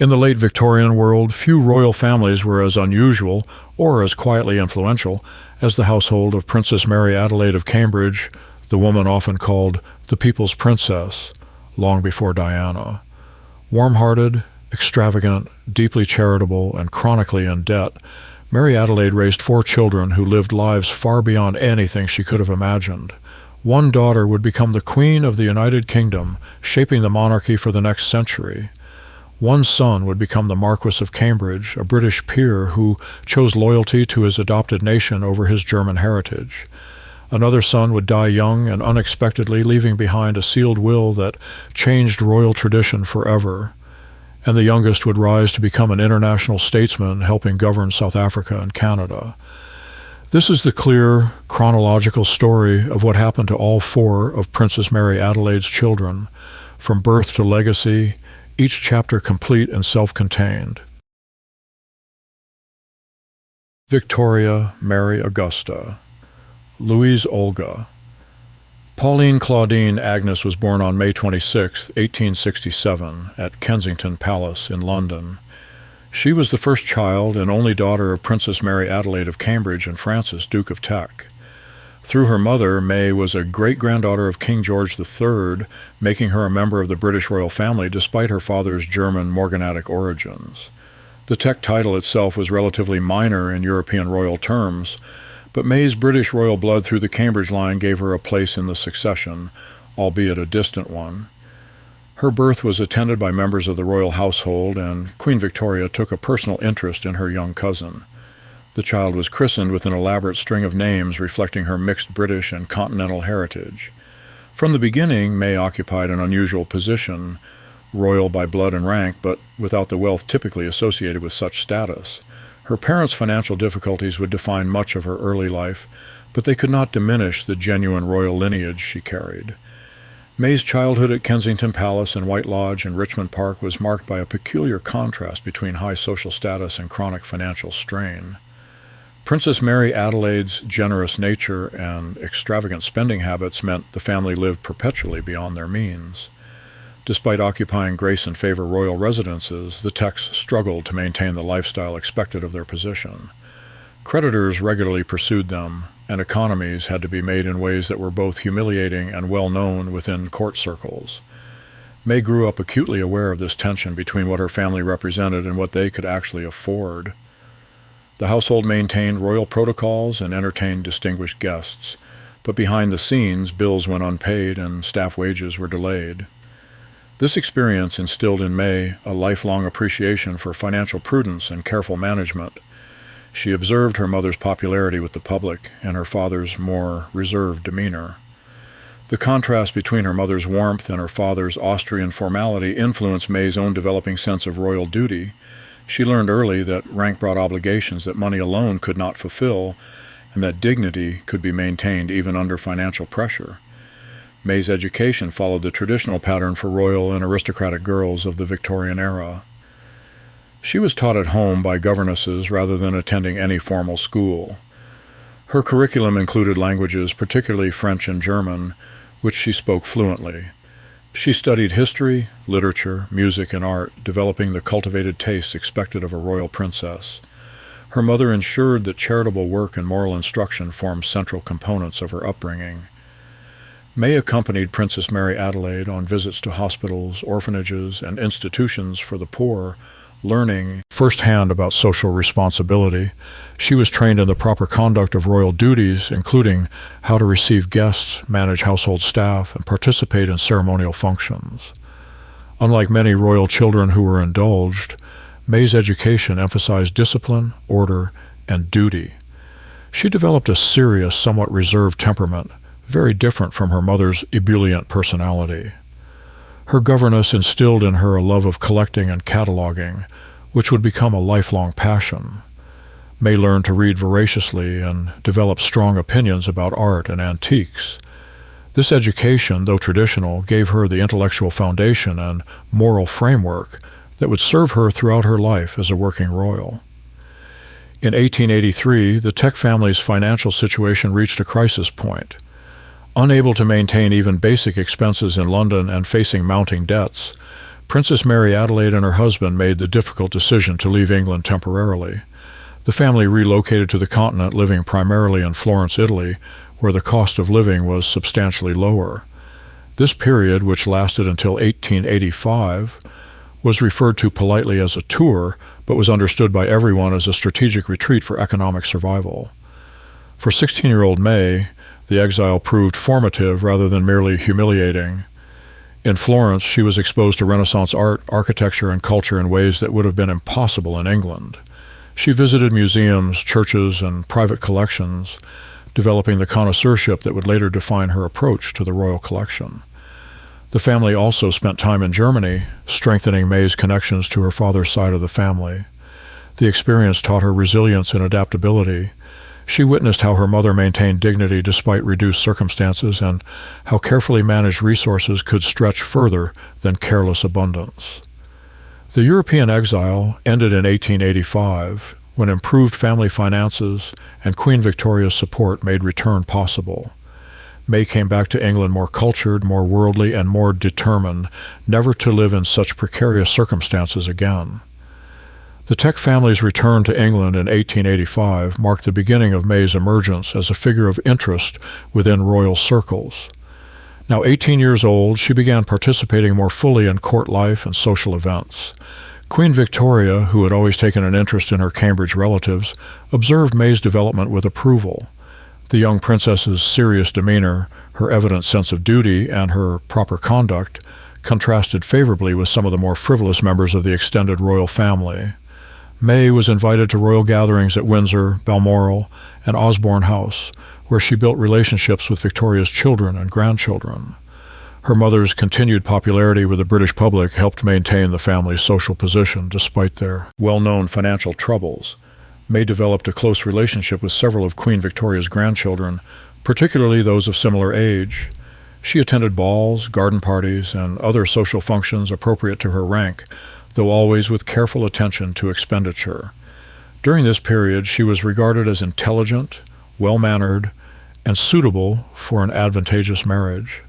In the late Victorian world, few royal families were as unusual or as quietly influential as the household of Princess Mary Adelaide of Cambridge, the woman often called the People's Princess, long before Diana. Warm-hearted, extravagant, deeply charitable, and chronically in debt, Mary Adelaide raised 4 children who lived lives far beyond anything she could have imagined. One daughter would become the Queen of the United Kingdom, shaping the monarchy for the next century. One son would become the Marquess of Cambridge, a British peer who chose loyalty to his adopted nation over his German heritage. Another son would die young and unexpectedly, leaving behind a sealed will that changed royal tradition forever. And the youngest would rise to become an international statesman, helping govern South Africa and Canada. This is the clear, chronological story of what happened to all 4 of Princess Mary Adelaide's children, from birth to legacy, each chapter complete and self-contained. Victoria Mary Augusta. Louise Olga. Pauline Claudine Agnes was born on May 26, 1867, at Kensington Palace in London. She was the first child and only daughter of Princess Mary Adelaide of Cambridge and Francis, Duke of Teck. Through her mother, May was a great-granddaughter of King George III, making her a member of the British royal family despite her father's German morganatic origins. The Teck title itself was relatively minor in European royal terms, but May's British royal blood through the Cambridge line gave her a place in the succession, albeit a distant one. Her birth was attended by members of the royal household, and Queen Victoria took a personal interest in her young cousin. The child was christened with an elaborate string of names reflecting her mixed British and continental heritage. From the beginning, May occupied an unusual position, royal by blood and rank, but without the wealth typically associated with such status. Her parents' financial difficulties would define much of her early life, but they could not diminish the genuine royal lineage she carried. May's childhood at Kensington Palace and White Lodge in Richmond Park was marked by a peculiar contrast between high social status and chronic financial strain. Princess Mary Adelaide's generous nature and extravagant spending habits meant the family lived perpetually beyond their means. Despite occupying grace and favor royal residences, the Tecks struggled to maintain the lifestyle expected of their position. Creditors regularly pursued them, and economies had to be made in ways that were both humiliating and well known within court circles. May grew up acutely aware of this tension between what her family represented and what they could actually afford. The household maintained royal protocols and entertained distinguished guests, but behind the scenes, bills went unpaid and staff wages were delayed. This experience instilled in May a lifelong appreciation for financial prudence and careful management. She observed her mother's popularity with the public and her father's more reserved demeanor. The contrast between her mother's warmth and her father's Austrian formality influenced May's own developing sense of royal duty. She learned early that rank brought obligations that money alone could not fulfill, and that dignity could be maintained even under financial pressure. May's education followed the traditional pattern for royal and aristocratic girls of the Victorian era. She was taught at home by governesses rather than attending any formal school. Her curriculum included languages, particularly French and German, which she spoke fluently. She studied history, literature, music, and art, developing the cultivated tastes expected of a royal princess. Her mother ensured that charitable work and moral instruction formed central components of her upbringing. May accompanied Princess Mary Adelaide on visits to hospitals, orphanages, and institutions for the poor, learning firsthand about social responsibility. She was trained in the proper conduct of royal duties, including how to receive guests, manage household staff, and participate in ceremonial functions. Unlike many royal children who were indulged, May's education emphasized discipline, order, and duty. She developed a serious, somewhat reserved temperament, very different from her mother's ebullient personality. Her governess instilled in her a love of collecting and cataloging, which would become a lifelong passion. May learned to read voraciously and develop strong opinions about art and antiques. This education, though traditional, gave her the intellectual foundation and moral framework that would serve her throughout her life as a working royal. In 1883, the Teck family's financial situation reached a crisis point. Unable to maintain even basic expenses in London and facing mounting debts, Princess Mary Adelaide and her husband made the difficult decision to leave England temporarily. The family relocated to the continent, living primarily in Florence, Italy, where the cost of living was substantially lower. This period, which lasted until 1885, was referred to politely as a tour, but was understood by everyone as a strategic retreat for economic survival. For 16-year-old May, the exile proved formative rather than merely humiliating. In Florence, she was exposed to Renaissance art, architecture, and culture in ways that would have been impossible in England. She visited museums, churches, and private collections, developing the connoisseurship that would later define her approach to the royal collection. The family also spent time in Germany, strengthening May's connections to her father's side of the family. The experience taught her resilience and adaptability. She witnessed how her mother maintained dignity despite reduced circumstances and how carefully managed resources could stretch further than careless abundance. The European exile ended in 1885 when improved family finances and Queen Victoria's support made return possible. May came back to England more cultured, more worldly, and more determined never to live in such precarious circumstances again. The Tech family's return to England in 1885 marked the beginning of May's emergence as a figure of interest within royal circles. Now 18 years old, she began participating more fully in court life and social events. Queen Victoria, who had always taken an interest in her Cambridge relatives, observed May's development with approval. The young princess's serious demeanor, her evident sense of duty, and her proper conduct contrasted favorably with some of the more frivolous members of the extended royal family. May was invited to royal gatherings at Windsor, Balmoral, and Osborne House, where she built relationships with Victoria's children and grandchildren. Her mother's continued popularity with the British public helped maintain the family's social position despite their well-known financial troubles. May developed a close relationship with several of Queen Victoria's grandchildren, particularly those of similar age. She attended balls, garden parties, and other social functions appropriate to her rank, though always with careful attention to expenditure. During this period, she was regarded as intelligent, well-mannered, and suitable for an advantageous marriage.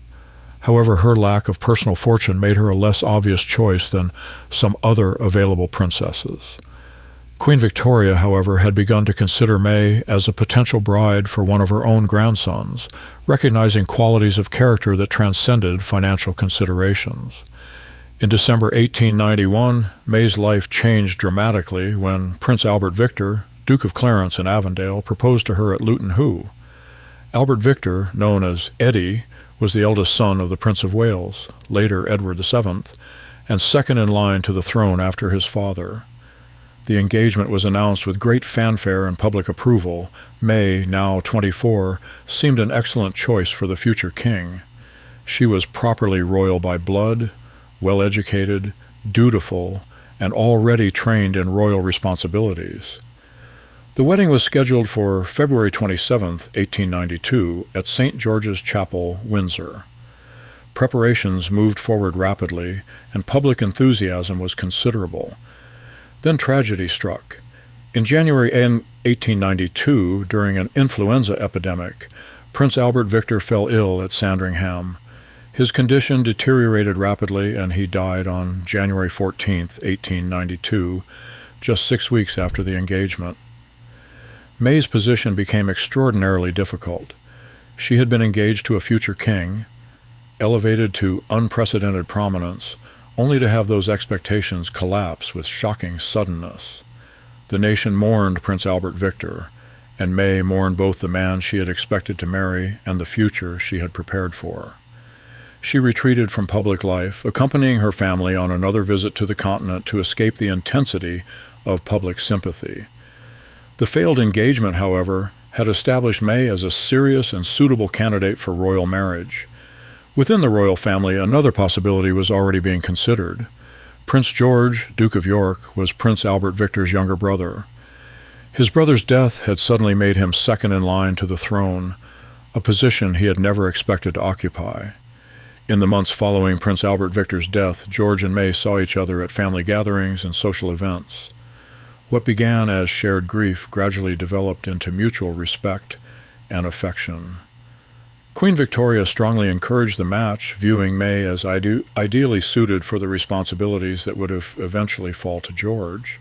However, her lack of personal fortune made her a less obvious choice than some other available princesses. Queen Victoria, however, had begun to consider May as a potential bride for one of her own grandsons, recognizing qualities of character that transcended financial considerations. In December 1891, May's life changed dramatically when Prince Albert Victor, Duke of Clarence and Avondale, proposed to her at Luton Hoo. Albert Victor, known as Eddie, was the eldest son of the Prince of Wales, later Edward VII, and second in line to the throne after his father. The engagement was announced with great fanfare and public approval. May, now 24, seemed an excellent choice for the future king. She was properly royal by blood, well-educated, dutiful, and already trained in royal responsibilities. The wedding was scheduled for February 27, 1892, at St. George's Chapel, Windsor. Preparations moved forward rapidly, and public enthusiasm was considerable. Then tragedy struck. In January 1892, during an influenza epidemic, Prince Albert Victor fell ill at Sandringham. His condition deteriorated rapidly, and he died on January 14, 1892, just 6 weeks after the engagement. May's position became extraordinarily difficult. She had been engaged to a future king, elevated to unprecedented prominence, only to have those expectations collapse with shocking suddenness. The nation mourned Prince Albert Victor, and May mourned both the man she had expected to marry and the future she had prepared for. She retreated from public life, accompanying her family on another visit to the continent to escape the intensity of public sympathy. The failed engagement, however, had established May as a serious and suitable candidate for royal marriage. Within the royal family, another possibility was already being considered. Prince George, Duke of York, was Prince Albert Victor's younger brother. His brother's death had suddenly made him second in line to the throne, a position he had never expected to occupy. In the months following Prince Albert Victor's death, George and May saw each other at family gatherings and social events. What began as shared grief gradually developed into mutual respect and affection. Queen Victoria strongly encouraged the match, viewing May as ideally suited for the responsibilities that would eventually fall to George.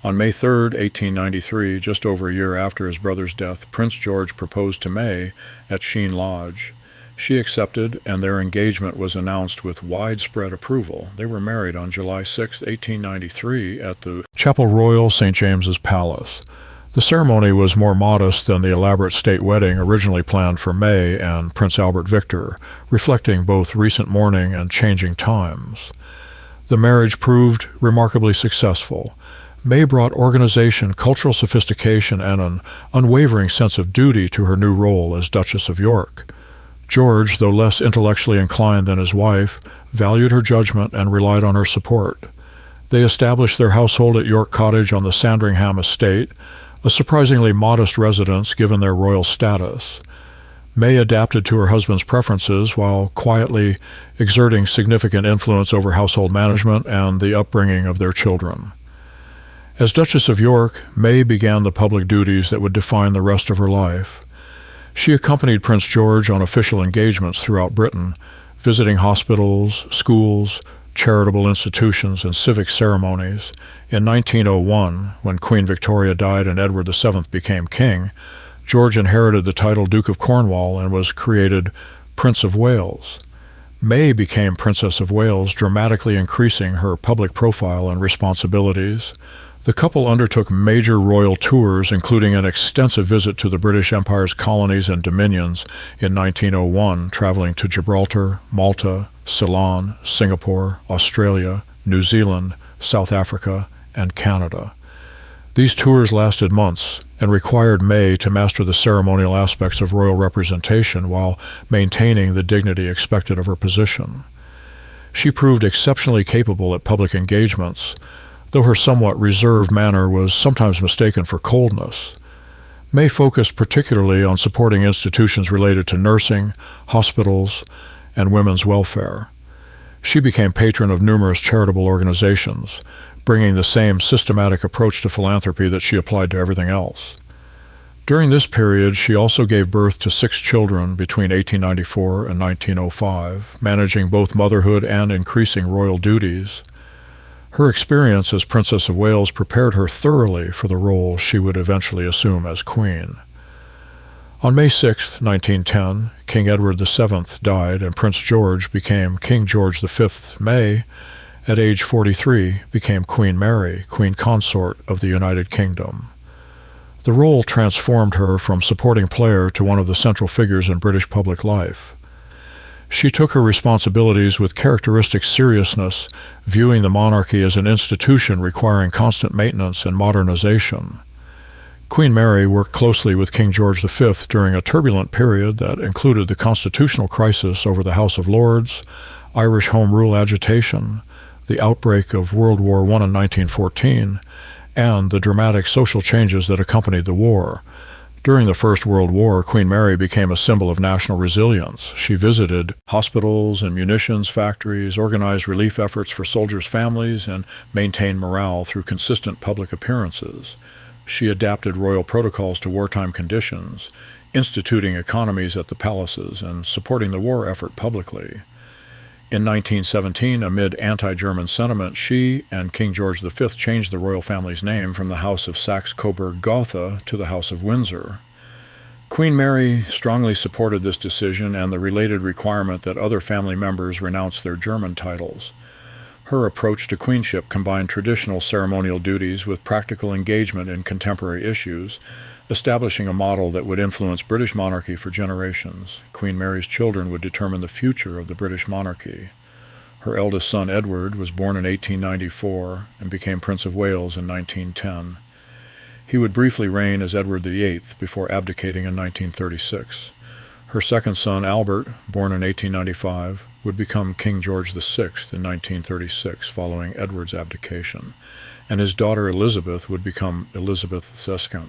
On May 3, 1893, just over a year after his brother's death, Prince George proposed to May at Sheen Lodge. She accepted, and their engagement was announced with widespread approval. They were married on July 6, 1893, at the Chapel Royal, St. James's Palace. The ceremony was more modest than the elaborate state wedding originally planned for May and Prince Albert Victor, reflecting both recent mourning and changing times. The marriage proved remarkably successful. May brought organization, cultural sophistication, and an unwavering sense of duty to her new role as Duchess of York. George, though less intellectually inclined than his wife, valued her judgment and relied on her support. They established their household at York Cottage on the Sandringham estate, a surprisingly modest residence given their royal status. May adapted to her husband's preferences while quietly exerting significant influence over household management and the upbringing of their children. As Duchess of York, May began the public duties that would define the rest of her life. She accompanied Prince George on official engagements throughout Britain, visiting hospitals, schools, charitable institutions, and civic ceremonies. In 1901, when Queen Victoria died and Edward VII became king, George inherited the title Duke of Cornwall and was created Prince of Wales. May became Princess of Wales, dramatically increasing her public profile and responsibilities. The couple undertook major royal tours, including an extensive visit to the British Empire's colonies and dominions in 1901, traveling to Gibraltar, Malta, Ceylon, Singapore, Australia, New Zealand, South Africa, and Canada. These tours lasted months and required May to master the ceremonial aspects of royal representation while maintaining the dignity expected of her position. She proved exceptionally capable at public engagements, though her somewhat reserved manner was sometimes mistaken for coldness. May focused particularly on supporting institutions related to nursing, hospitals, and women's welfare. She became patron of numerous charitable organizations, bringing the same systematic approach to philanthropy that she applied to everything else. During this period, she also gave birth to 6 children between 1894 and 1905, managing both motherhood and increasing royal duties. Her experience as Princess of Wales prepared her thoroughly for the role she would eventually assume as Queen. On May 6, 1910, King Edward VII died and Prince George became King George V. May, at age 43, became Queen Mary, Queen Consort of the United Kingdom. The role transformed her from supporting player to one of the central figures in British public life. She took her responsibilities with characteristic seriousness, viewing the monarchy as an institution requiring constant maintenance and modernization. Queen Mary worked closely with King George V during a turbulent period that included the constitutional crisis over the House of Lords, Irish Home Rule agitation, the outbreak of World War I in 1914, and the dramatic social changes that accompanied the war. During the First World War, Queen Mary became a symbol of national resilience. She visited hospitals and munitions factories, organized relief efforts for soldiers' families, and maintained morale through consistent public appearances. She adapted royal protocols to wartime conditions, instituting economies at the palaces and supporting the war effort publicly. In 1917, amid anti-German sentiment, she and King George V changed the royal family's name from the House of Saxe-Coburg-Gotha to the House of Windsor. Queen Mary strongly supported this decision and the related requirement that other family members renounce their German titles. Her approach to queenship combined traditional ceremonial duties with practical engagement in contemporary issues, establishing a model that would influence British monarchy for generations. Queen Mary's children would determine the future of the British monarchy. Her eldest son, Edward, was born in 1894 and became Prince of Wales in 1910. He would briefly reign as Edward VIII before abdicating in 1936. Her second son, Albert, born in 1895, would become King George VI in 1936 following Edward's abdication, and his daughter Elizabeth would become Elizabeth II.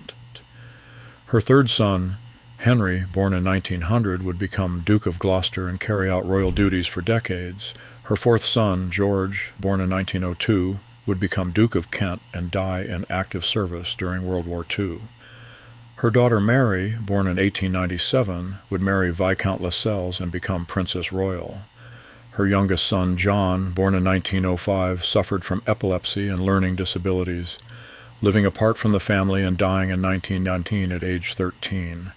Her third son, Henry, born in 1900, would become Duke of Gloucester and carry out royal duties for decades. Her fourth son, George, born in 1902, would become Duke of Kent and die in active service during World War II. Her daughter Mary, born in 1897, would marry Viscount Lascelles and become Princess Royal. Her youngest son, John, born in 1905, suffered from epilepsy and learning disabilities, living apart from the family and dying in 1919 at age 13.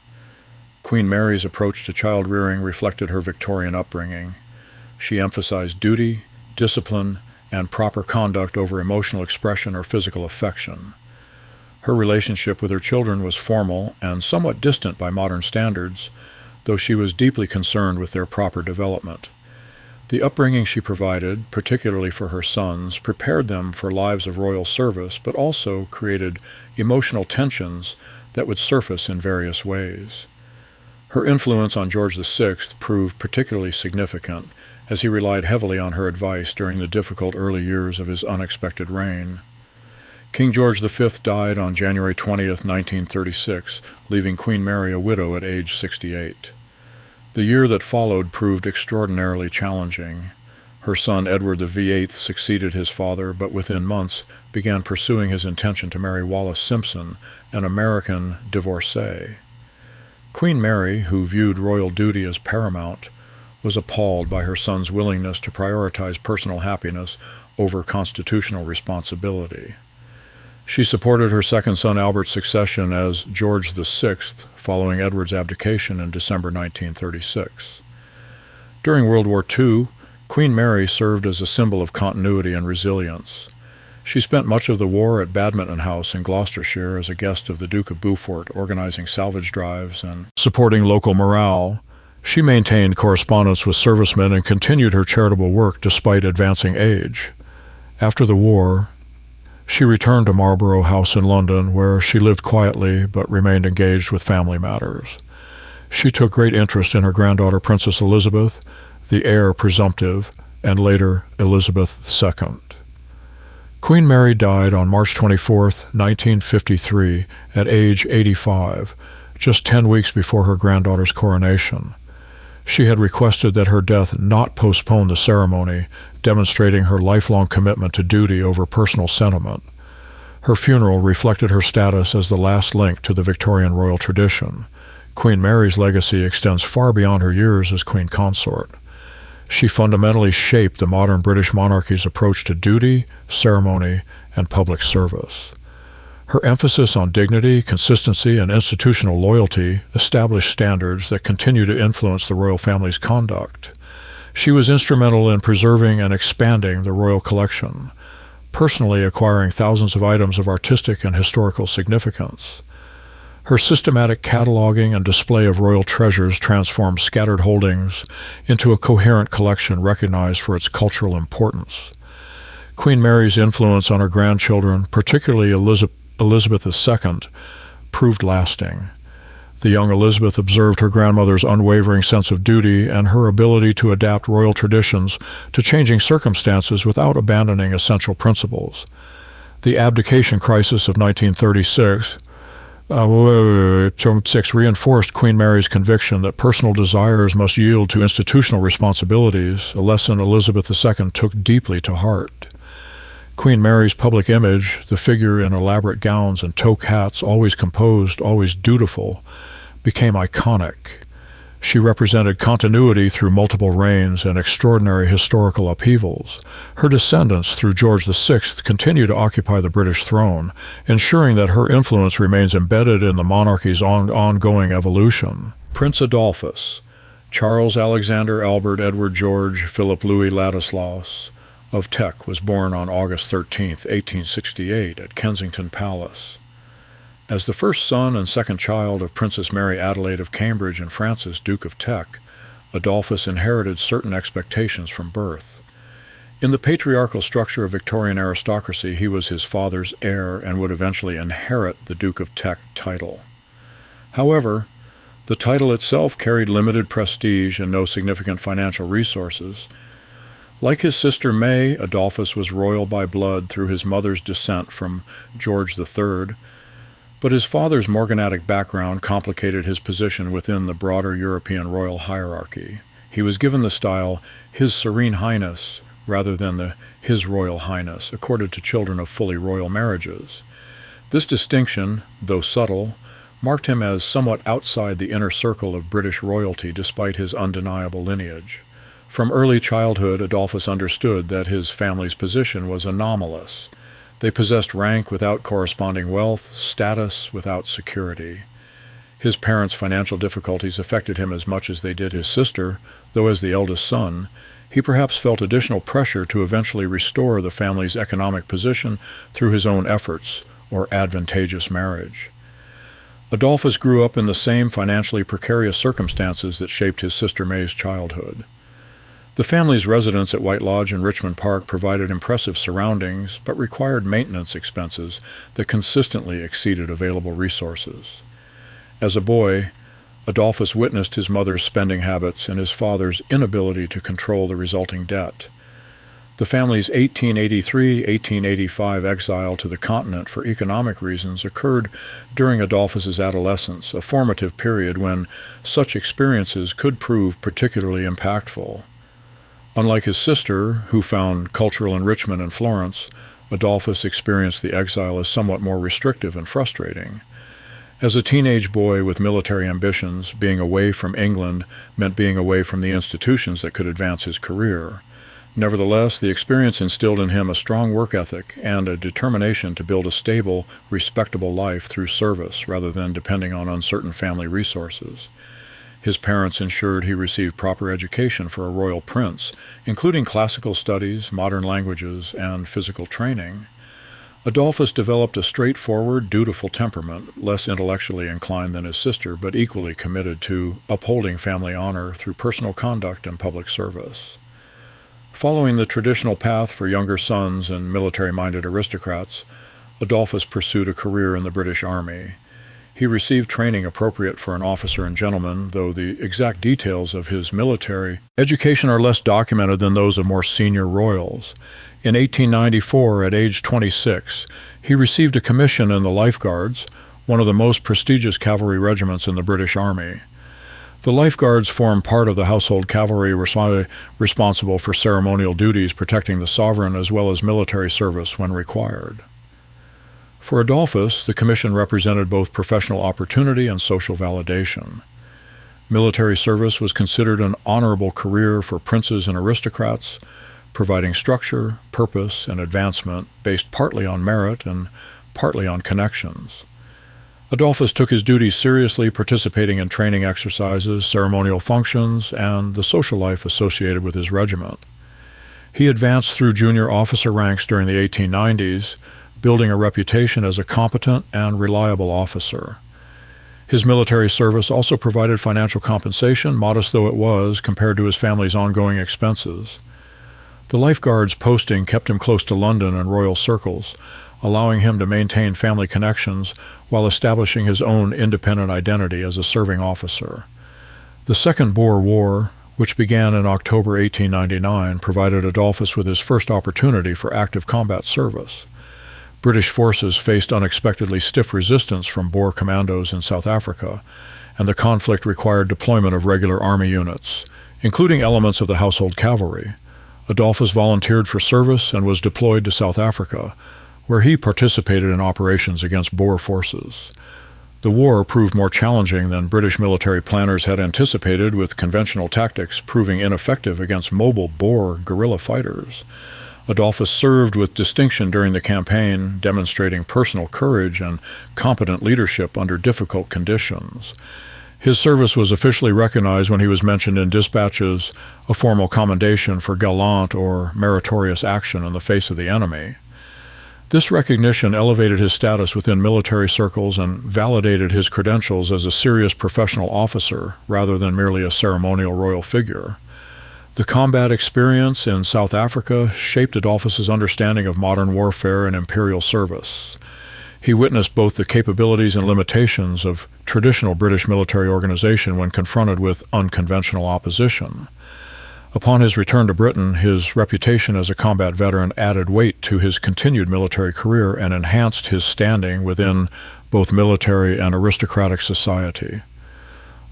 Queen Mary's approach to child rearing reflected her Victorian upbringing. She emphasized duty, discipline, and proper conduct over emotional expression or physical affection. Her relationship with her children was formal and somewhat distant by modern standards, though she was deeply concerned with their proper development. The upbringing she provided, particularly for her sons, prepared them for lives of royal service, but also created emotional tensions that would surface in various ways. Her influence on George VI proved particularly significant, as he relied heavily on her advice during the difficult early years of his unexpected reign. King George V died on January 20, 1936, leaving Queen Mary a widow at age 68. The year that followed proved extraordinarily challenging. Her son Edward VIII succeeded his father, but within months began pursuing his intention to marry Wallis Simpson, an American divorcee. Queen Mary, who viewed royal duty as paramount, was appalled by her son's willingness to prioritize personal happiness over constitutional responsibility. She supported her second son Albert's succession as George VI following Edward's abdication in December 1936. During World War II, Queen Mary served as a symbol of continuity and resilience. She spent much of the war at Badminton House in Gloucestershire as a guest of the Duke of Beaufort, organizing salvage drives and supporting local morale. She maintained correspondence with servicemen and continued her charitable work despite advancing age. After the war, she returned to Marlborough House in London, where she lived quietly but remained engaged with family matters. She took great interest in her granddaughter Princess Elizabeth, the heir presumptive, and later Elizabeth II. Queen Mary died on March 24, 1953, at age 85, just 10 weeks before her granddaughter's coronation. She had requested that her death not postpone the ceremony, demonstrating her lifelong commitment to duty over personal sentiment. Her funeral reflected her status as the last link to the Victorian royal tradition. Queen Mary's legacy extends far beyond her years as queen consort. She fundamentally shaped the modern British monarchy's approach to duty, ceremony, and public service. Her emphasis on dignity, consistency, and institutional loyalty established standards that continue to influence the royal family's conduct. She was instrumental in preserving and expanding the royal collection, personally acquiring thousands of items of artistic and historical significance. Her systematic cataloging and display of royal treasures transformed scattered holdings into a coherent collection recognized for its cultural importance. Queen Mary's influence on her grandchildren, particularly Elizabeth II, proved lasting. The young Elizabeth observed her grandmother's unwavering sense of duty and her ability to adapt royal traditions to changing circumstances without abandoning essential principles. The abdication crisis of 1936 reinforced Queen Mary's conviction that personal desires must yield to institutional responsibilities, a lesson Elizabeth II took deeply to heart. Queen Mary's public image, the figure in elaborate gowns and toque hats, always composed, always dutiful, became iconic. She represented continuity through multiple reigns and extraordinary historical upheavals. Her descendants through George VI continue to occupy the British throne, ensuring that her influence remains embedded in the monarchy's ongoing evolution. Prince Adolphus, Charles Alexander Albert Edward George Philip Louis Ladislaus of Teck, was born on August 13, 1868, at Kensington Palace. As the first son and second child of Princess Mary Adelaide of Cambridge and Francis, Duke of Teck, Adolphus inherited certain expectations from birth. In the patriarchal structure of Victorian aristocracy, he was his father's heir and would eventually inherit the Duke of Teck title. However, the title itself carried limited prestige and no significant financial resources. Like his sister May, Adolphus was royal by blood through his mother's descent from George III, but his father's morganatic background complicated his position within the broader European royal hierarchy. He was given the style His Serene Highness rather than the His Royal Highness, accorded to children of fully royal marriages. This distinction, though subtle, marked him as somewhat outside the inner circle of British royalty despite his undeniable lineage. From early childhood, Adolphus understood that his family's position was anomalous. They possessed rank without corresponding wealth, status without security. His parents' financial difficulties affected him as much as they did his sister, though as the eldest son, he perhaps felt additional pressure to eventually restore the family's economic position through his own efforts or advantageous marriage. Adolphus grew up in the same financially precarious circumstances that shaped his sister May's childhood. The family's residence at White Lodge in Richmond Park provided impressive surroundings, but required maintenance expenses that consistently exceeded available resources. As a boy, Adolphus witnessed his mother's spending habits and his father's inability to control the resulting debt. The family's 1883-1885 exile to the continent for economic reasons occurred during Adolphus's adolescence, a formative period when such experiences could prove particularly impactful. Unlike his sister, who found cultural enrichment in Florence, Adolphus experienced the exile as somewhat more restrictive and frustrating. As a teenage boy with military ambitions, being away from England meant being away from the institutions that could advance his career. Nevertheless, the experience instilled in him a strong work ethic and a determination to build a stable, respectable life through service rather than depending on uncertain family resources. His parents ensured he received proper education for a royal prince, including classical studies, modern languages, and physical training. Adolphus developed a straightforward, dutiful temperament, less intellectually inclined than his sister, but equally committed to upholding family honor through personal conduct and public service. Following the traditional path for younger sons and military-minded aristocrats, Adolphus pursued a career in the British Army. He received training appropriate for an officer and gentleman, though the exact details of his military education are less documented than those of more senior royals. In 1894, at age 26, he received a commission in the Life Guards, one of the most prestigious cavalry regiments in the British Army. The Life Guards form part of the household cavalry responsible for ceremonial duties protecting the sovereign as well as military service when required. For Adolphus, the commission represented both professional opportunity and social validation. Military service was considered an honorable career for princes and aristocrats, providing structure, purpose, and advancement based partly on merit and partly on connections. Adolphus took his duties seriously, participating in training exercises, ceremonial functions, and the social life associated with his regiment. He advanced through junior officer ranks during the 1890s, building a reputation as a competent and reliable officer. His military service also provided financial compensation, modest though it was, compared to his family's ongoing expenses. The Life Guards posting kept him close to London and royal circles, allowing him to maintain family connections while establishing his own independent identity as a serving officer. The Second Boer War, which began in October 1899, provided Adolphus with his first opportunity for active combat service. British forces faced unexpectedly stiff resistance from Boer commandos in South Africa, and the conflict required deployment of regular army units, including elements of the household cavalry. Adolphus volunteered for service and was deployed to South Africa, where he participated in operations against Boer forces. The war proved more challenging than British military planners had anticipated, with conventional tactics proving ineffective against mobile Boer guerrilla fighters. Adolphus served with distinction during the campaign, demonstrating personal courage and competent leadership under difficult conditions. His service was officially recognized when he was mentioned in dispatches, a formal commendation for gallant or meritorious action in the face of the enemy. This recognition elevated his status within military circles and validated his credentials as a serious professional officer rather than merely a ceremonial royal figure. The combat experience in South Africa shaped Adolphus's understanding of modern warfare and imperial service. He witnessed both the capabilities and limitations of traditional British military organization when confronted with unconventional opposition. Upon his return to Britain, his reputation as a combat veteran added weight to his continued military career and enhanced his standing within both military and aristocratic society.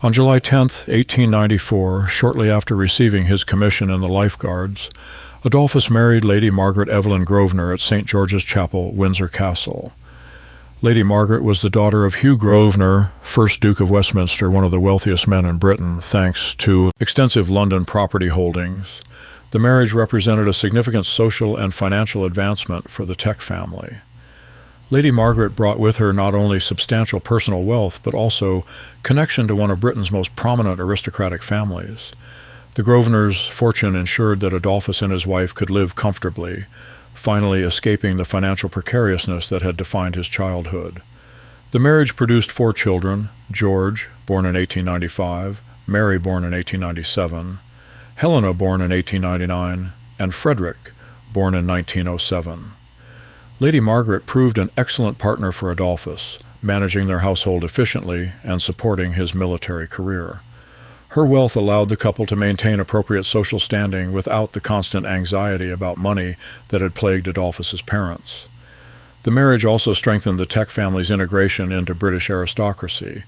On July 10, 1894, shortly after receiving his commission in the Life Guards, Adolphus married Lady Margaret Evelyn Grosvenor at St. George's Chapel, Windsor Castle. Lady Margaret was the daughter of Hugh Grosvenor, 1st Duke of Westminster, one of the wealthiest men in Britain, thanks to extensive London property holdings. The marriage represented a significant social and financial advancement for the Tech family. Lady Margaret brought with her not only substantial personal wealth, but also connection to one of Britain's most prominent aristocratic families. The Grosvenors' fortune ensured that Adolphus and his wife could live comfortably, finally escaping the financial precariousness that had defined his childhood. The marriage produced 4 children: George, born in 1895, Mary, born in 1897, Helena, born in 1899, and Frederick, born in 1907. Lady Margaret proved an excellent partner for Adolphus, managing their household efficiently and supporting his military career. Her wealth allowed the couple to maintain appropriate social standing without the constant anxiety about money that had plagued Adolphus's parents. The marriage also strengthened the Tech family's integration into British aristocracy.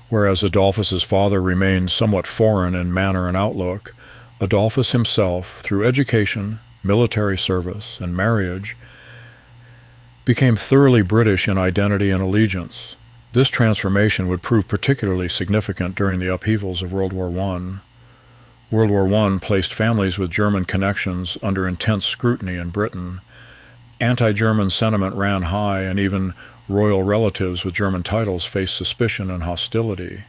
Whereas Adolphus's father remained somewhat foreign in manner and outlook, Adolphus himself, through education, military service, and marriage, became thoroughly British in identity and allegiance. This transformation would prove particularly significant during the upheavals of World War I. World War I placed families with German connections under intense scrutiny in Britain. Anti-German sentiment ran high, and even royal relatives with German titles faced suspicion and hostility.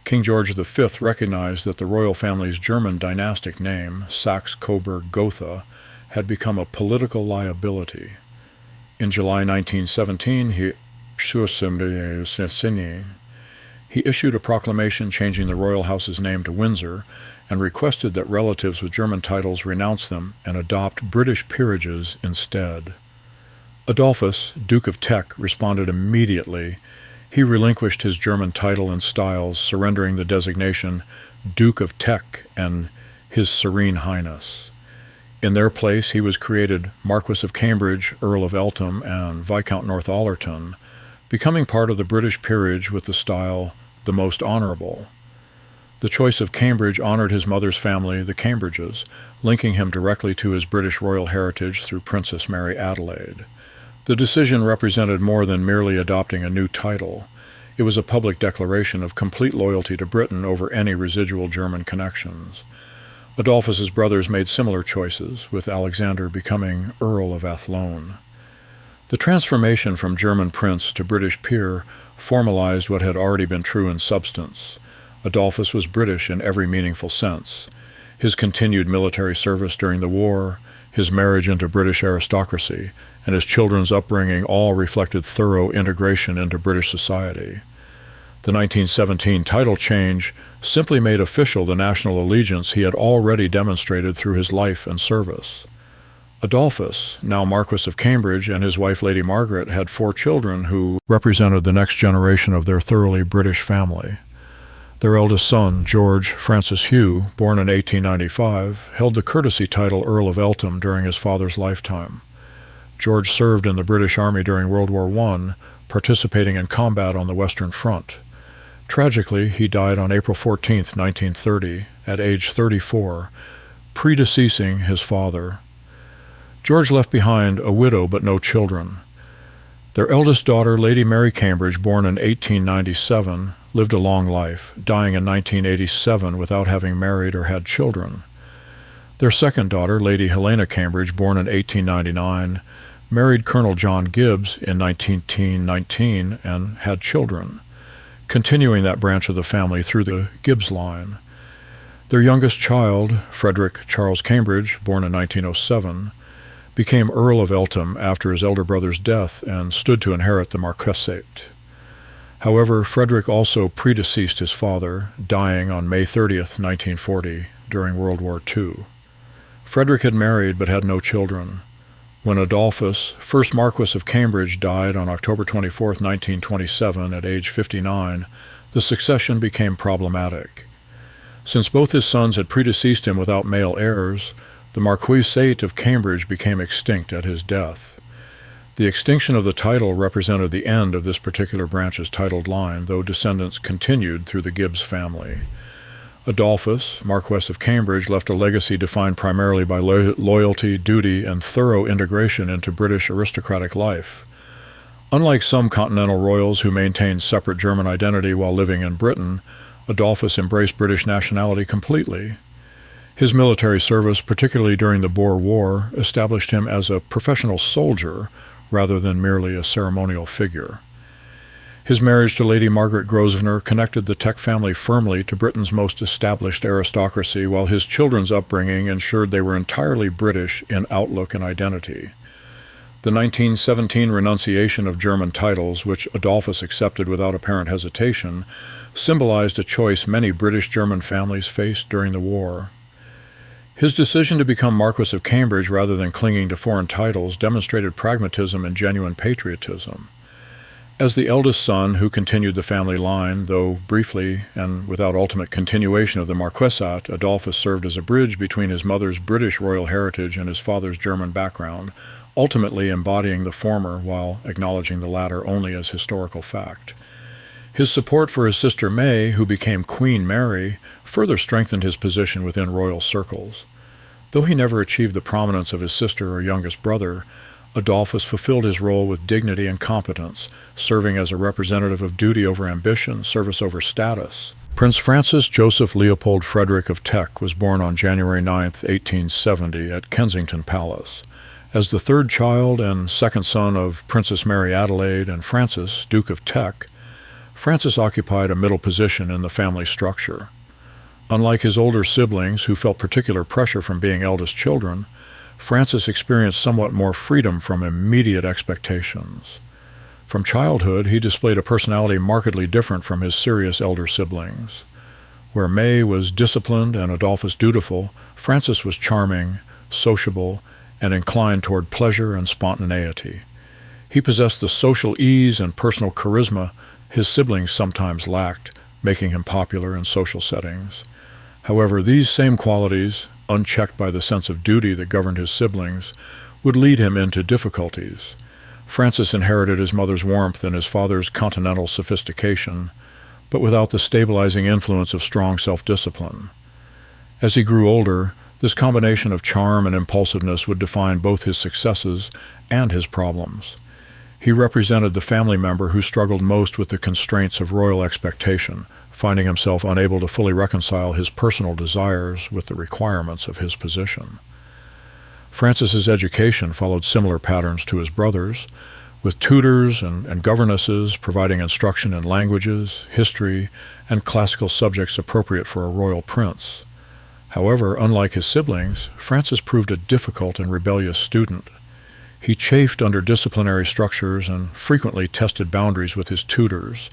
King George V recognized that the royal family's German dynastic name, Saxe-Coburg-Gotha, had become a political liability. In July 1917, he issued a proclamation changing the royal house's name to Windsor and requested that relatives with German titles renounce them and adopt British peerages instead. Adolphus, Duke of Teck, responded immediately. He relinquished his German title and styles, surrendering the designation Duke of Teck and His Serene Highness. In their place, he was created Marquess of Cambridge, Earl of Eltham, and Viscount Northallerton, becoming part of the British peerage with the style the most honorable. The choice of Cambridge honored his mother's family, the Cambridges, linking him directly to his British royal heritage through Princess Mary Adelaide. The decision represented more than merely adopting a new title. It was a public declaration of complete loyalty to Britain over any residual German connections. Adolphus's brothers made similar choices, with Alexander becoming Earl of Athlone. The transformation from German prince to British peer formalized what had already been true in substance. Adolphus was British in every meaningful sense. His continued military service during the war, his marriage into British aristocracy, and his children's upbringing all reflected thorough integration into British society. The 1917 title change simply made official the national allegiance he had already demonstrated through his life and service. Adolphus, now Marquess of Cambridge, and his wife Lady Margaret had 4 children who represented the next generation of their thoroughly British family. Their eldest son, George Francis Hugh, born in 1895, held the courtesy title Earl of Eltham during his father's lifetime. George served in the British Army during World War I, participating in combat on the Western Front. Tragically, he died on April 14, 1930, at age 34, predeceasing his father. George left behind a widow but no children. Their eldest daughter, Lady Mary Cambridge, born in 1897, lived a long life, dying in 1987 without having married or had children. Their second daughter, Lady Helena Cambridge, born in 1899, married Colonel John Gibbs in 1919 and had children, continuing that branch of the family through the Gibbs line. Their youngest child, Frederick Charles Cambridge, born in 1907, became Earl of Eltham after his elder brother's death and stood to inherit the marquessate. However, Frederick also predeceased his father, dying on May 30, 1940, during World War II. Frederick had married but had no children. When Adolphus, first Marquess of Cambridge, died on October 24, 1927, at age 59, the succession became problematic. Since both his sons had predeceased him without male heirs, the Marquisate of Cambridge became extinct at his death. The extinction of the title represented the end of this particular branch's titled line, though descendants continued through the Gibbs family. Adolphus, Marquess of Cambridge, left a legacy defined primarily by loyalty, duty, and thorough integration into British aristocratic life. Unlike some continental royals who maintained separate German identity while living in Britain, Adolphus embraced British nationality completely. His military service, particularly during the Boer War, established him as a professional soldier rather than merely a ceremonial figure. His marriage to Lady Margaret Grosvenor connected the Teck family firmly to Britain's most established aristocracy, while his children's upbringing ensured they were entirely British in outlook and identity. The 1917 renunciation of German titles, which Adolphus accepted without apparent hesitation, symbolized a choice many British-German families faced during the war. His decision to become Marquess of Cambridge rather than clinging to foreign titles demonstrated pragmatism and genuine patriotism. As the eldest son who continued the family line, though briefly and without ultimate continuation of the marquessate, Adolphus served as a bridge between his mother's British royal heritage and his father's German background, ultimately embodying the former while acknowledging the latter only as historical fact. His support for his sister May, who became Queen Mary, further strengthened his position within royal circles. Though he never achieved the prominence of his sister or youngest brother, Adolphus fulfilled his role with dignity and competence, serving as a representative of duty over ambition, service over status. Prince Francis Joseph Leopold Frederick of Teck was born on January 9, 1870, at Kensington Palace. As the third child and second son of Princess Mary Adelaide and Francis, Duke of Teck, Francis occupied a middle position in the family structure. Unlike his older siblings, who felt particular pressure from being eldest children, Francis experienced somewhat more freedom from immediate expectations. From childhood, he displayed a personality markedly different from his serious elder siblings. Where May was disciplined and Adolphus dutiful, Francis was charming, sociable, and inclined toward pleasure and spontaneity. He possessed the social ease and personal charisma his siblings sometimes lacked, making him popular in social settings. However, these same qualities, unchecked by the sense of duty that governed his siblings, would lead him into difficulties. Francis inherited his mother's warmth and his father's continental sophistication, but without the stabilizing influence of strong self-discipline. As he grew older, this combination of charm and impulsiveness would define both his successes and his problems. He represented the family member who struggled most with the constraints of royal expectation, finding himself unable to fully reconcile his personal desires with the requirements of his position. Francis's education followed similar patterns to his brother's, with tutors and governesses providing instruction in languages, history, and classical subjects appropriate for a royal prince. However, unlike his siblings, Francis proved a difficult and rebellious student. He chafed under disciplinary structures and frequently tested boundaries with his tutors.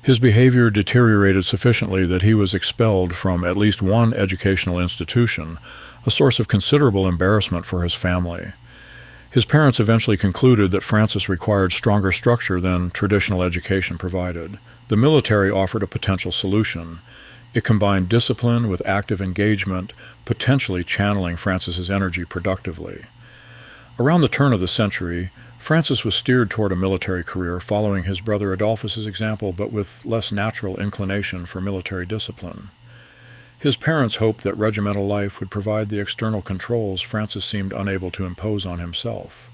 His behavior deteriorated sufficiently that he was expelled from at least one educational institution, a source of considerable embarrassment for his family. His parents eventually concluded that Francis required stronger structure than traditional education provided. The military offered a potential solution. It combined discipline with active engagement, potentially channeling Francis's energy productively. Around the turn of the century, Francis was steered toward a military career, following his brother Adolphus's example, but with less natural inclination for military discipline. His parents hoped that regimental life would provide the external controls Francis seemed unable to impose on himself.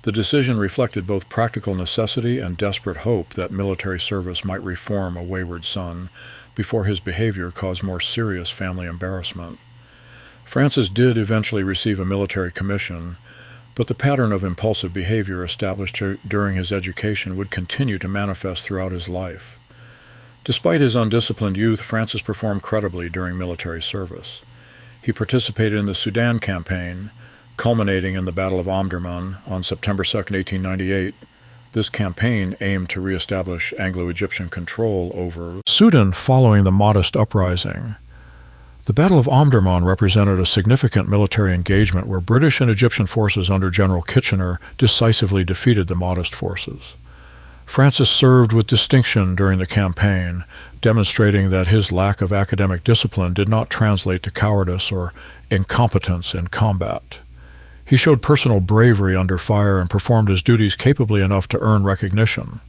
The decision reflected both practical necessity and desperate hope that military service might reform a wayward son before his behavior caused more serious family embarrassment. Francis did eventually receive a military commission, but the pattern of impulsive behavior established during his education would continue to manifest throughout his life. Despite his undisciplined youth, Francis performed credibly during military service. He participated in the Sudan campaign, culminating in the Battle of Omdurman on September 2, 1898. This campaign aimed to reestablish Anglo-Egyptian control over Sudan following the Mahdist uprising. The Battle of Omdurman represented a significant military engagement where British and Egyptian forces under General Kitchener decisively defeated the Mahdist forces. Francis served with distinction during the campaign, demonstrating that his lack of academic discipline did not translate to cowardice or incompetence in combat. He showed personal bravery under fire and performed his duties capably enough to earn recognition.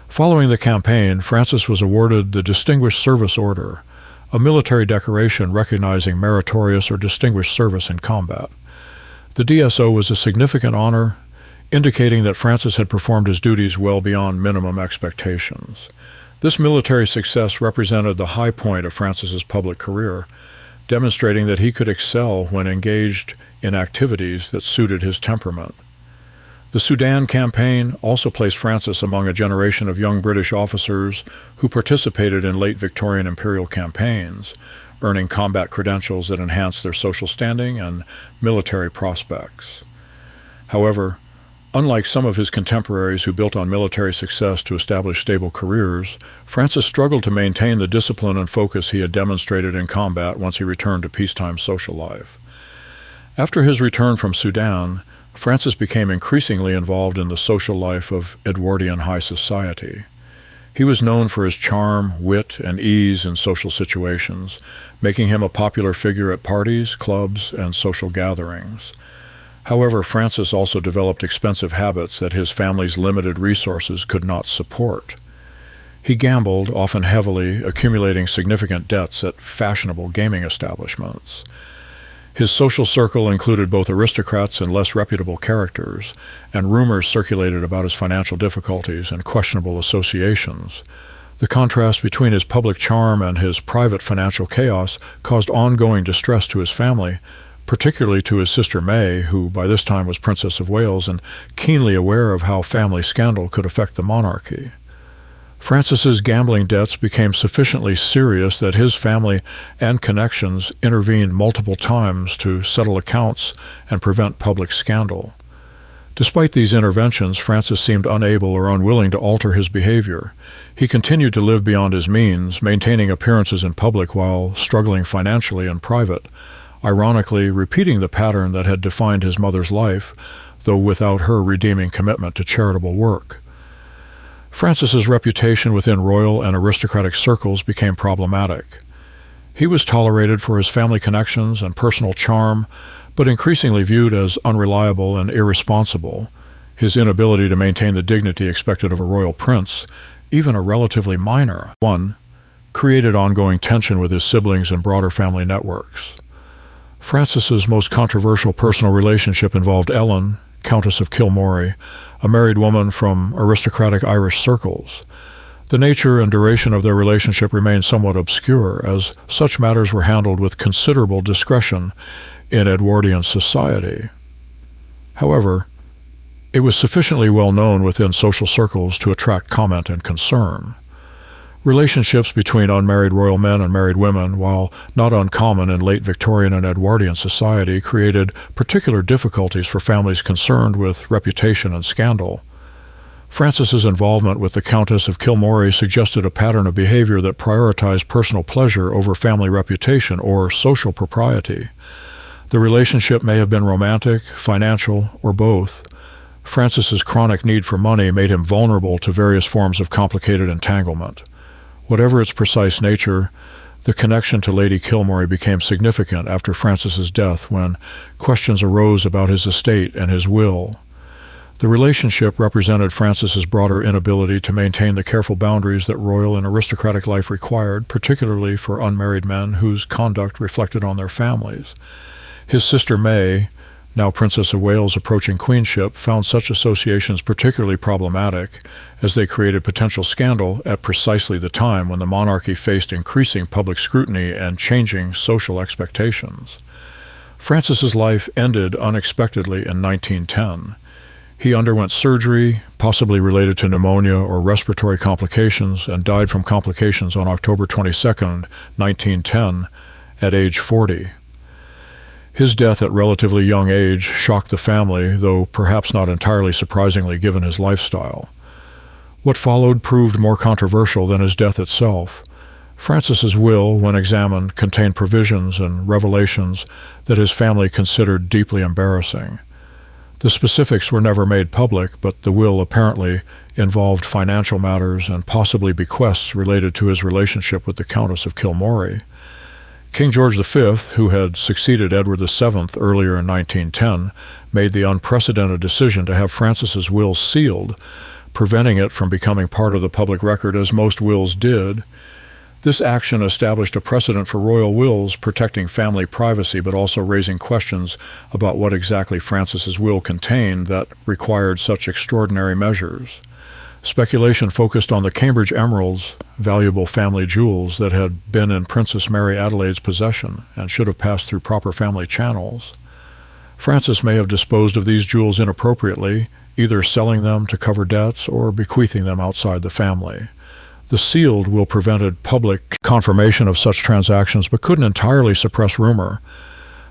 Following the campaign, Francis was awarded the Distinguished Service Order, a military decoration recognizing meritorious or distinguished service in combat. The DSO was a significant honor. indicating that Francis had performed his duties well beyond minimum expectations. This military success represented the high point of Francis's public career, demonstrating that he could excel when engaged in activities that suited his temperament. The Sudan campaign also placed Francis among a generation of young British officers who participated in late Victorian imperial campaigns, earning combat credentials that enhanced their social standing and military prospects. However, unlike some of his contemporaries who built on military success to establish stable careers, Francis struggled to maintain the discipline and focus he had demonstrated in combat once he returned to peacetime social life. After his return from Sudan, Francis became increasingly involved in the social life of Edwardian high society. He was known for his charm, wit, and ease in social situations, making him a popular figure at parties, clubs, and social gatherings. However, Francis also developed expensive habits that his family's limited resources could not support. He gambled, often heavily, accumulating significant debts at fashionable gaming establishments. His social circle included both aristocrats and less reputable characters, and rumors circulated about his financial difficulties and questionable associations. The contrast between his public charm and his private financial chaos caused ongoing distress to his family, particularly to his sister May, who by this time was Princess of Wales and keenly aware of how family scandal could affect the monarchy. Francis's gambling debts became sufficiently serious that his family and connections intervened multiple times to settle accounts and prevent public scandal. Despite these interventions, Francis seemed unable or unwilling to alter his behavior. He continued to live beyond his means, maintaining appearances in public while struggling financially in private, ironically repeating the pattern that had defined his mother's life, though without her redeeming commitment to charitable work. Francis's reputation within royal and aristocratic circles became problematic. He was tolerated for his family connections and personal charm, but increasingly viewed as unreliable and irresponsible. His inability to maintain the dignity expected of a royal prince, even a relatively minor one, created ongoing tension with his siblings and broader family networks. Francis's most controversial personal relationship involved Ellen, Countess of Kilmorey, a married woman from aristocratic Irish circles. The nature and duration of their relationship remained somewhat obscure, as such matters were handled with considerable discretion in Edwardian society. However, it was sufficiently well known within social circles to attract comment and concern. Relationships between unmarried royal men and married women, while not uncommon in late Victorian and Edwardian society, created particular difficulties for families concerned with reputation and scandal. Francis's involvement with the Countess of Kilmorey suggested a pattern of behavior that prioritized personal pleasure over family reputation or social propriety. The relationship may have been romantic, financial, or both. Francis's chronic need for money made him vulnerable to various forms of complicated entanglement. Whatever its precise nature, the connection to Lady Kilmorey became significant after Francis's death when questions arose about his estate and his will. The relationship represented Francis's broader inability to maintain the careful boundaries that royal and aristocratic life required, particularly for unmarried men whose conduct reflected on their families. His sister May, now Princess of Wales approaching queenship, found such associations particularly problematic, as they created potential scandal at precisely the time when the monarchy faced increasing public scrutiny and changing social expectations. Francis's life ended unexpectedly in 1910. He underwent surgery, possibly related to pneumonia or respiratory complications, and died from complications on October 22, 1910, at age 40. His death at relatively young age shocked the family, though perhaps not entirely surprisingly given his lifestyle. What followed proved more controversial than his death itself. Francis's will, when examined, contained provisions and revelations that his family considered deeply embarrassing. The specifics were never made public, but the will apparently involved financial matters and possibly bequests related to his relationship with the Countess of Kilmorey. King George V, who had succeeded Edward VII earlier in 1910, made the unprecedented decision to have Francis's will sealed, preventing it from becoming part of the public record as most wills did. This action established a precedent for royal wills protecting family privacy but also raising questions about what exactly Francis's will contained that required such extraordinary measures. Speculation focused on the Cambridge emeralds, valuable family jewels that had been in Princess Mary Adelaide's possession and should have passed through proper family channels. Francis may have disposed of these jewels inappropriately, either selling them to cover debts or bequeathing them outside the family. The sealed will prevented public confirmation of such transactions but couldn't entirely suppress rumor.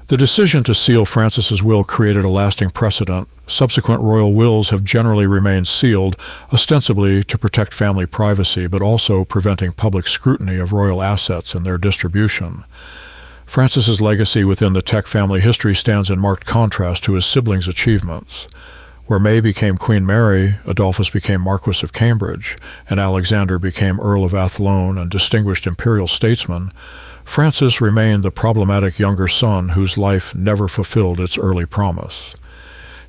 The decision to seal Francis's will created a lasting precedent. Subsequent royal wills have generally remained sealed, ostensibly to protect family privacy, but also preventing public scrutiny of royal assets and their distribution. Francis's legacy within the Teck family history stands in marked contrast to his siblings' achievements. Where May became Queen Mary, Adolphus became Marquess of Cambridge, and Alexander became Earl of Athlone and distinguished imperial statesman, Francis remained the problematic younger son whose life never fulfilled its early promise.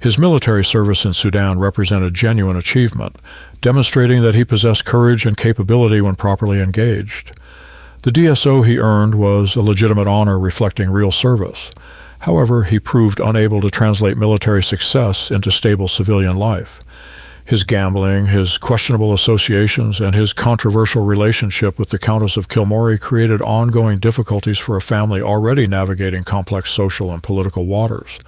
His military service in Sudan represented genuine achievement, demonstrating that he possessed courage and capability when properly engaged. The DSO he earned was a legitimate honor reflecting real service. However, he proved unable to translate military success into stable civilian life. His gambling, his questionable associations, and his controversial relationship with the Countess of Kilmorey created ongoing difficulties for a family already navigating complex social and political waters.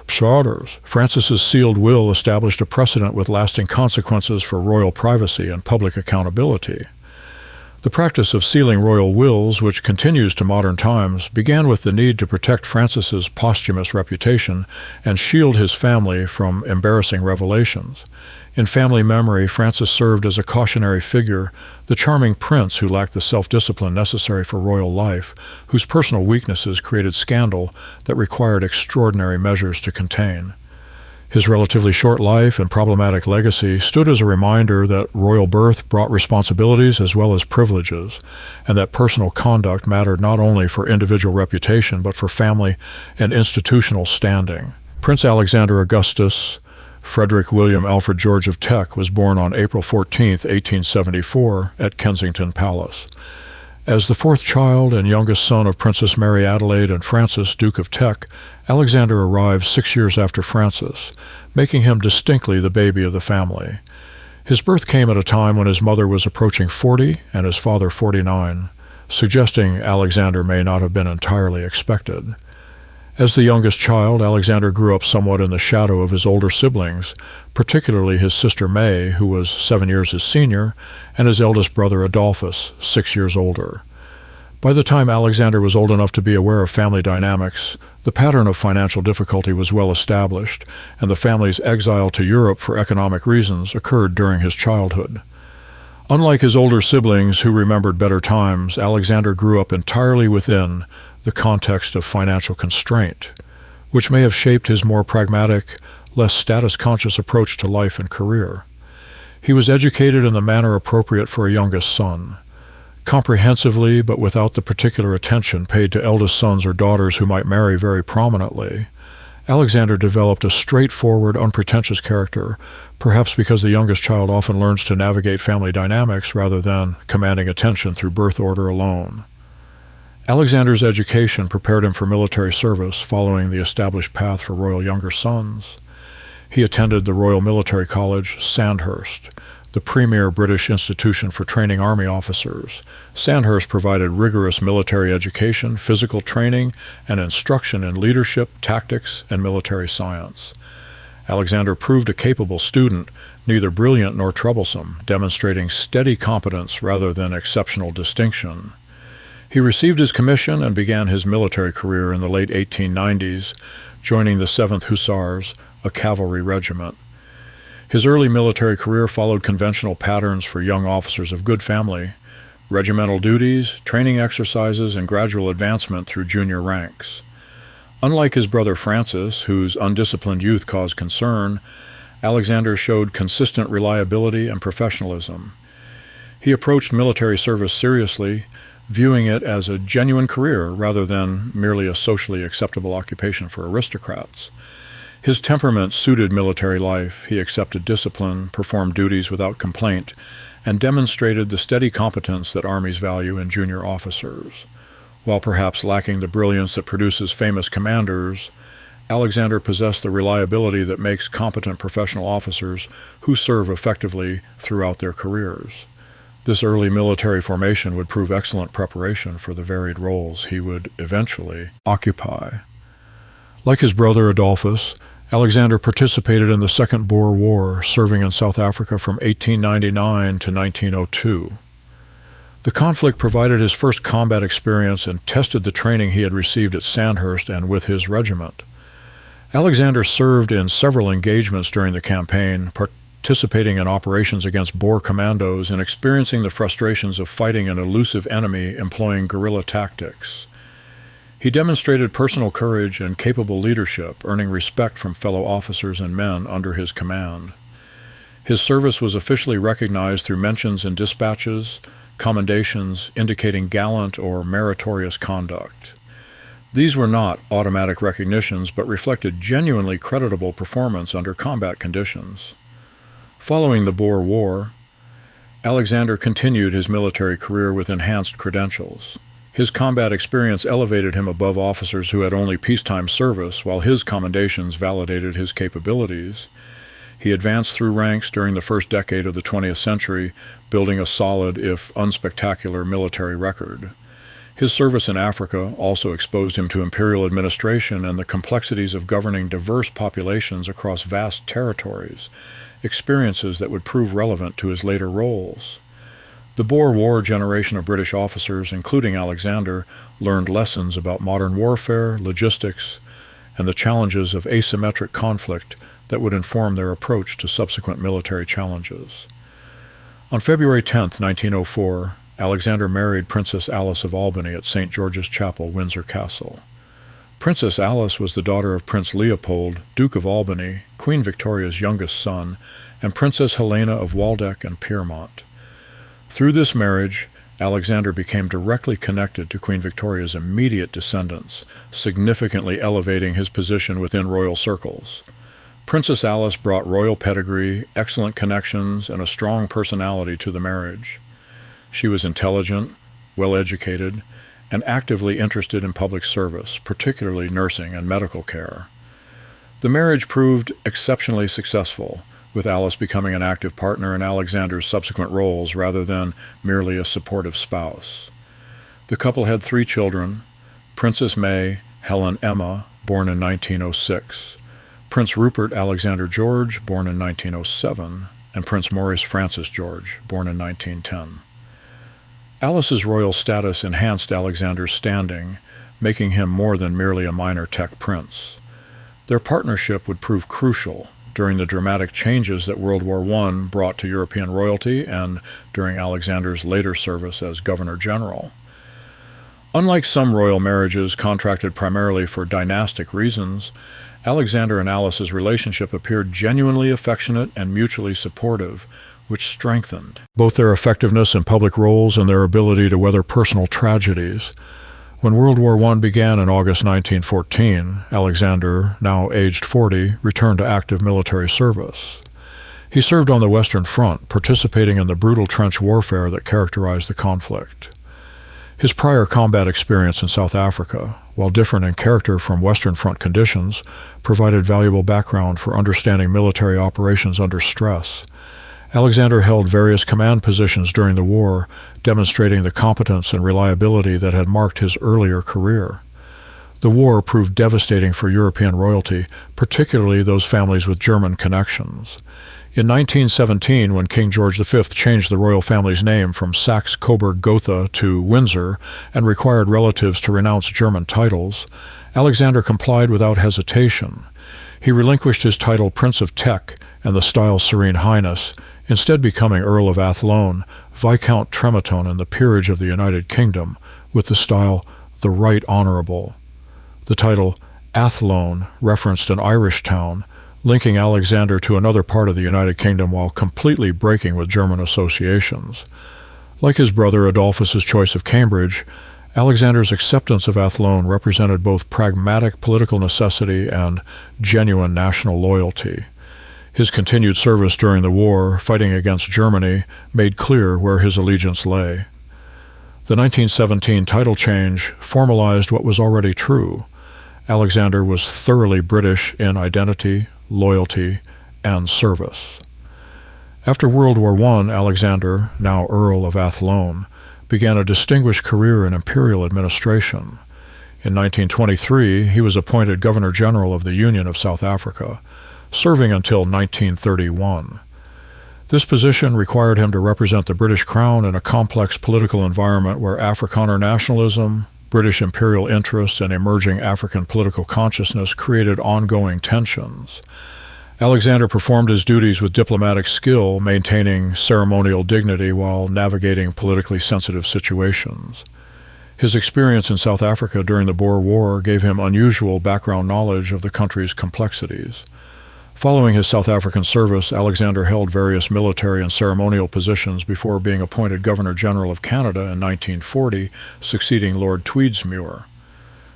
Francis's sealed will established a precedent with lasting consequences for royal privacy and public accountability. The practice of sealing royal wills, which continues to modern times, began with the need to protect Francis's posthumous reputation and shield his family from embarrassing revelations. In family memory, Francis served as a cautionary figure, the charming prince who lacked the self-discipline necessary for royal life, whose personal weaknesses created scandal that required extraordinary measures to contain. His relatively short life and problematic legacy stood as a reminder that royal birth brought responsibilities as well as privileges, and that personal conduct mattered not only for individual reputation but for family and institutional standing. Prince Alexander Augustus Frederick William Alfred George of Teck was born on April 14, 1874, at Kensington Palace. As the fourth child and youngest son of Princess Mary Adelaide and Francis, Duke of Teck, Alexander arrived 6 years after Francis, making him distinctly the baby of the family. His birth came at a time when his mother was approaching 40 and his father 49, suggesting Alexander may not have been entirely expected. As the youngest child, Alexander grew up somewhat in the shadow of his older siblings, particularly his sister May, who was 7 years his senior, and his eldest brother Adolphus, 6 years older. By the time Alexander was old enough to be aware of family dynamics, the pattern of financial difficulty was well established, and the family's exile to Europe for economic reasons occurred during his childhood. Unlike his older siblings who remembered better times, Alexander grew up entirely within the context of financial constraint, which may have shaped his more pragmatic, less status-conscious approach to life and career. He was educated in the manner appropriate for a youngest son, comprehensively but without the particular attention paid to eldest sons or daughters who might marry very prominently. Alexander developed a straightforward, unpretentious character, perhaps because the youngest child often learns to navigate family dynamics rather than commanding attention through birth order alone. Alexander's education prepared him for military service, following the established path for royal younger sons. He attended the Royal Military College, Sandhurst, the premier British institution for training army officers. Sandhurst provided rigorous military education, physical training, and instruction in leadership, tactics, and military science. Alexander proved a capable student, neither brilliant nor troublesome, demonstrating steady competence rather than exceptional distinction. He received his commission and began his military career in the late 1890s, joining the 7th Hussars, a cavalry regiment. His early military career followed conventional patterns for young officers of good family: regimental duties, training exercises, and gradual advancement through junior ranks. Unlike his brother Francis, whose undisciplined youth caused concern, Alexander showed consistent reliability and professionalism. He approached military service seriously, viewing it as a genuine career rather than merely a socially acceptable occupation for aristocrats. His temperament suited military life. He accepted discipline, performed duties without complaint, and demonstrated the steady competence that armies value in junior officers. While perhaps lacking the brilliance that produces famous commanders, Alexander possessed the reliability that makes competent professional officers who serve effectively throughout their careers. This early military formation would prove excellent preparation for the varied roles he would eventually occupy. Like his brother Adolphus, Alexander participated in the Second Boer War, serving in South Africa from 1899 to 1902. The conflict provided his first combat experience and tested the training he had received at Sandhurst and with his regiment. Alexander served in several engagements during the campaign, participating in operations against Boer commandos and experiencing the frustrations of fighting an elusive enemy employing guerrilla tactics. He demonstrated personal courage and capable leadership, earning respect from fellow officers and men under his command. His service was officially recognized through mentions in dispatches, commendations indicating gallant or meritorious conduct. These were not automatic recognitions, but reflected genuinely creditable performance under combat conditions. Following the Boer War, Alexander continued his military career with enhanced credentials. His combat experience elevated him above officers who had only peacetime service, while his commendations validated his capabilities. He advanced through ranks during the first decade of the 20th century, building a solid, if unspectacular, military record. His service in Africa also exposed him to imperial administration and the complexities of governing diverse populations across vast territories, experiences that would prove relevant to his later roles. The Boer War generation of British officers, including Alexander, learned lessons about modern warfare, logistics, and the challenges of asymmetric conflict that would inform their approach to subsequent military challenges. On February 10, 1904, Alexander married Princess Alice of Albany at St. George's Chapel, Windsor Castle. Princess Alice was the daughter of Prince Leopold, Duke of Albany, Queen Victoria's youngest son, and Princess Helena of Waldeck and Pyrmont. Through this marriage, Alexander became directly connected to Queen Victoria's immediate descendants, significantly elevating his position within royal circles. Princess Alice brought royal pedigree, excellent connections, and a strong personality to the marriage. She was intelligent, well-educated, and actively interested in public service, particularly nursing and medical care. The marriage proved exceptionally successful, with Alice becoming an active partner in Alexander's subsequent roles rather than merely a supportive spouse. The couple had 3 children: Princess May Helen Emma, born in 1906, Prince Rupert Alexander George, born in 1907, and Prince Maurice Francis George, born in 1910. Alice's royal status enhanced Alexander's standing, making him more than merely a minor tech prince. Their partnership would prove crucial during the dramatic changes that World War I brought to European royalty and during Alexander's later service as Governor-General. Unlike some royal marriages contracted primarily for dynastic reasons, Alexander and Alice's relationship appeared genuinely affectionate and mutually supportive, which strengthened both their effectiveness in public roles and their ability to weather personal tragedies. When World War I began in August 1914, Alexander, now aged 40, returned to active military service. He served on the Western Front, participating in the brutal trench warfare that characterized the conflict. His prior combat experience in South Africa, while different in character from Western Front conditions, provided valuable background for understanding military operations under stress. Alexander held various command positions during the war, demonstrating the competence and reliability that had marked his earlier career. The war proved devastating for European royalty, particularly those families with German connections. In 1917, when King George V changed the royal family's name from Saxe-Coburg-Gotha to Windsor and required relatives to renounce German titles, Alexander complied without hesitation. He relinquished his title Prince of Teck and the style Serene Highness, instead becoming Earl of Athlone, Viscount Tremetone in the peerage of the United Kingdom, with the style the Right Honourable. The title Athlone referenced an Irish town, linking Alexander to another part of the United Kingdom while completely breaking with German associations. Like his brother Adolphus's choice of Cambridge, Alexander's acceptance of Athlone represented both pragmatic political necessity and genuine national loyalty. His continued service during the war, fighting against Germany, made clear where his allegiance lay. The 1917 title change formalized what was already true. Alexander was thoroughly British in identity, loyalty, and service. After World War I, Alexander, now Earl of Athlone, began a distinguished career in imperial administration. In 1923, he was appointed Governor-General of the Union of South Africa, serving until 1931. This position required him to represent the British Crown in a complex political environment where Afrikaner nationalism, British imperial interests, and emerging African political consciousness created ongoing tensions. Alexander performed his duties with diplomatic skill, maintaining ceremonial dignity while navigating politically sensitive situations. His experience in South Africa during the Boer War gave him unusual background knowledge of the country's complexities. Following his South African service, Alexander held various military and ceremonial positions before being appointed Governor-General of Canada in 1940, succeeding Lord Tweedsmuir.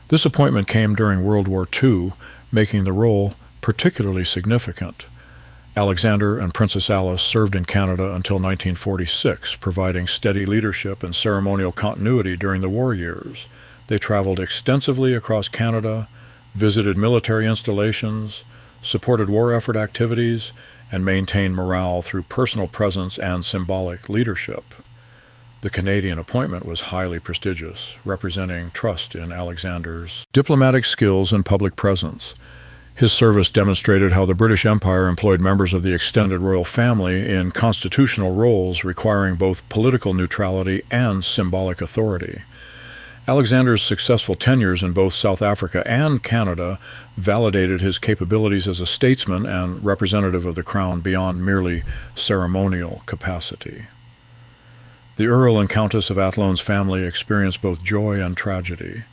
This appointment came during World War II, making the role particularly significant. Alexander and Princess Alice served in Canada until 1946, providing steady leadership and ceremonial continuity during the war years. They traveled extensively across Canada, visited military installations, supported war effort activities, and maintained morale through personal presence and symbolic leadership. The Canadian appointment was highly prestigious, representing trust in Alexander's diplomatic skills and public presence. His service demonstrated how the British Empire employed members of the extended royal family in constitutional roles requiring both political neutrality and symbolic authority. Alexander's successful tenures in both South Africa and Canada validated his capabilities as a statesman and representative of the Crown beyond merely ceremonial capacity. The Earl and Countess of Athlone's family experienced both joy and tragedy.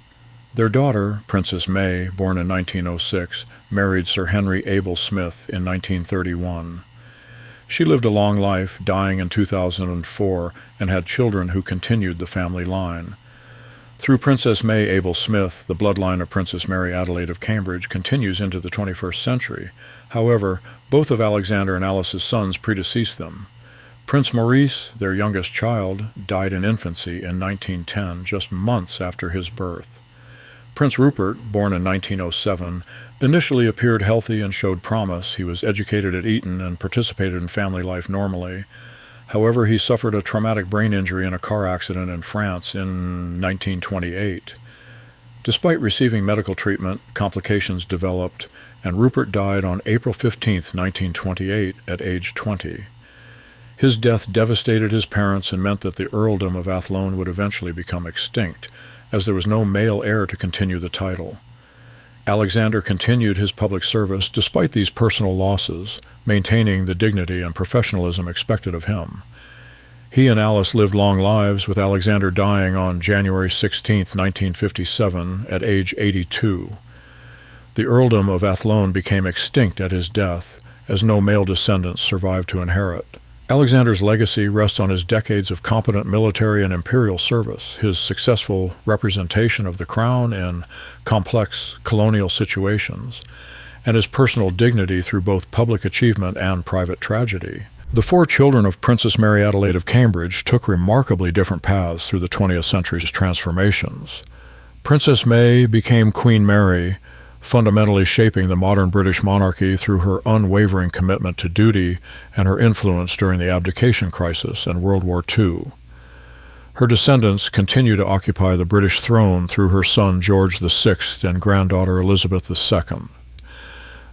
Their daughter, Princess May, born in 1906, married Sir Henry Abel Smith in 1931. She lived a long life, dying in 2004, and had children who continued the family line. Through Princess May Abel Smith, the bloodline of Princess Mary Adelaide of Cambridge continues into the 21st century. However, both of Alexander and Alice's sons predeceased them. Prince Maurice, their youngest child, died in infancy in 1910, just months after his birth. Prince Rupert, born in 1907, initially appeared healthy and showed promise. He was educated at Eton and participated in family life normally. However, he suffered a traumatic brain injury in a car accident in France in 1928. Despite receiving medical treatment, complications developed, and Rupert died on April 15, 1928, at age 20. His death devastated his parents and meant that the earldom of Athlone would eventually become extinct, as there was no male heir to continue the title. Alexander continued his public service despite these personal losses, maintaining the dignity and professionalism expected of him. He and Alice lived long lives, with Alexander dying on January 16, 1957, at age 82. The earldom of Athlone became extinct at his death, as no male descendants survived to inherit. Alexander's legacy rests on his decades of competent military and imperial service, his successful representation of the crown in complex colonial situations, and his personal dignity through both public achievement and private tragedy. The four children of Princess Mary Adelaide of Cambridge took remarkably different paths through the 20th century's transformations. Princess May became Queen Mary, fundamentally shaping the modern British monarchy through her unwavering commitment to duty and her influence during the abdication crisis and World War II. Her descendants continue to occupy the British throne through her son George VI and granddaughter Elizabeth II.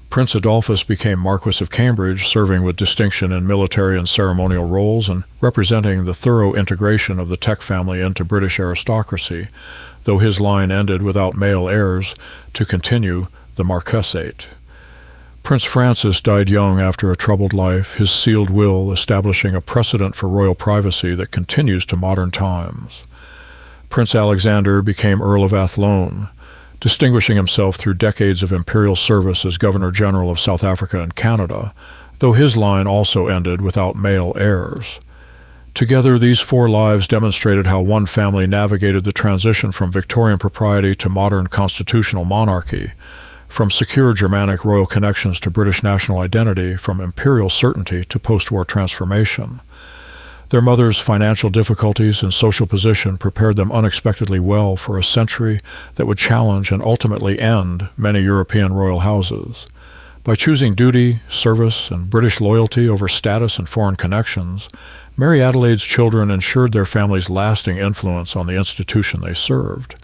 Prince Adolphus became Marquess of Cambridge, serving with distinction in military and ceremonial roles and representing the thorough integration of the Tech family into British aristocracy, though his line ended without male heirs to continue the Marquessate. Prince Francis died young after a troubled life, his sealed will establishing a precedent for royal privacy that continues to modern times. Prince Alexander became Earl of Athlone, distinguishing himself through decades of imperial service as Governor-General of South Africa and Canada, though his line also ended without male heirs. Together, these 4 lives demonstrated how one family navigated the transition from Victorian propriety to modern constitutional monarchy, from secure Germanic royal connections to British national identity, from imperial certainty to post-war transformation. Their mother's financial difficulties and social position prepared them unexpectedly well for a century that would challenge and ultimately end many European royal houses. By choosing duty, service, and British loyalty over status and foreign connections, Mary Adelaide's children ensured their family's lasting influence on the institution they served.